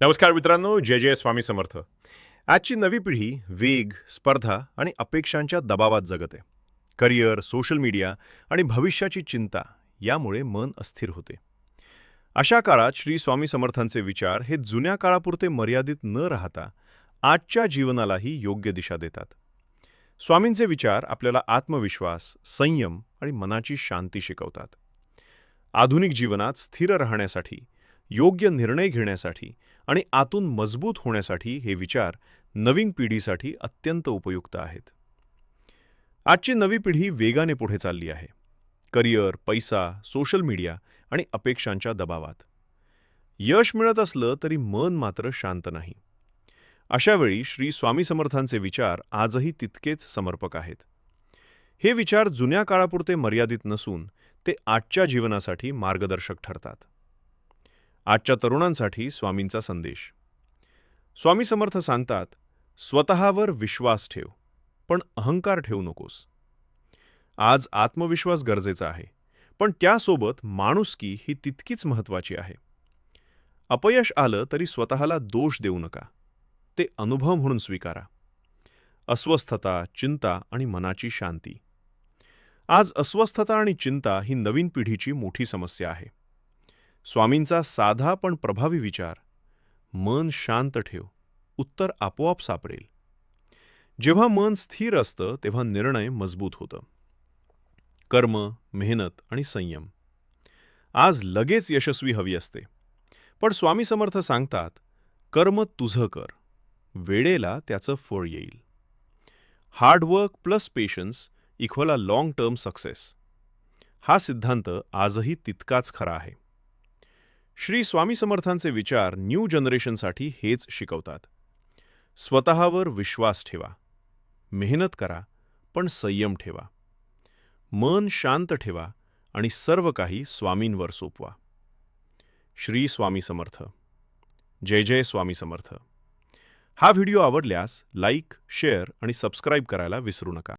नमस्कार मित्रांनो, जय जय स्वामी समर्थ. आजची नवी पिढी वेग, स्पर्धा आणि अपेक्षांच्या दबावात जगते. करिअर, सोशल मीडिया आणि भविष्याची चिंता यामुळे मन अस्थिर होते. अशा काळात श्री स्वामी समर्थांचे विचार हे जुन्या काळापुरते मर्यादित न राहता आजच्या जीवनालाही योग्य दिशा देतात. स्वामींचे विचार आपल्याला आत्मविश्वास, संयम आणि मनाची शांती शिकवतात. आधुनिक जीवनात स्थिर राहण्यासाठी, योग्य निर्णय घेण्यासाठी आणि आतून मजबूत होण्यासाठी हे विचार नवीन पिढीसाठी अत्यंत उपयुक्त आहेत. आजची नवी पिढी वेगाने पुढे चालली आहे. करिअर, पैसा, सोशल मीडिया आणि अपेक्षांच्या दबावात. यश मिळत असलं तरी मन मात्र शांत नाही. अशावेळी श्री स्वामी समर्थांचे विचार आजही तितकेच समर्पक आहेत. हे विचार जुन्या काळापुरते मर्यादित नसून ते आजच्या जीवनासाठी मार्गदर्शक ठरतात. आजच्या तरुणांसाठी स्वामींचा संदेश. स्वामी समर्थ सांगतात, स्वतःवर विश्वास ठेव, पण अहंकार ठेवू नकोस. आज आत्मविश्वास गरजेचा आहे, पण त्यासोबत माणुसकी ही तितकीच महत्त्वाची आहे. अपयश आलं तरी स्वतःला दोष देऊ नका. ते अनुभव म्हणून स्वीकारा. अस्वस्थता, चिंता आणि मनाची शांती. आज अस्वस्थता आणि चिंता ही नवीन पिढीची मोठी समस्या आहे. स्वामींचा साधा पण प्रभावी विचार, मन शांत ठेव, उत्तर आपोआप सापडेल. जेव्हा मन स्थिर असतं तेव्हा निर्णय मजबूत होतं. कर्म, मेहनत आणि संयम. आज लगेच यशस्वी हवी असते, पण स्वामी समर्थ सांगतात, कर्म तुझं कर, वेळेला त्याचं फळ येईल. Hard work plus patience equal a long term success. हा सिद्धांत आजही तितकाच खरा आहे. श्री स्वामी समर्थांचे विचार न्यू जनरेशनसाठी हेच शिकवतात. स्वतःवर विश्वास ठेवा, मेहनत करा, पण संयम ठेवा. मन शांत ठेवा आणि सर्व काही स्वामींवर सोपवा. श्री स्वामी समर्थ. जय जय स्वामी समर्थ. हा व्हिडिओ आवडल्यास लाईक, शेअर आणि सबस्क्राईब करायला विसरू नका.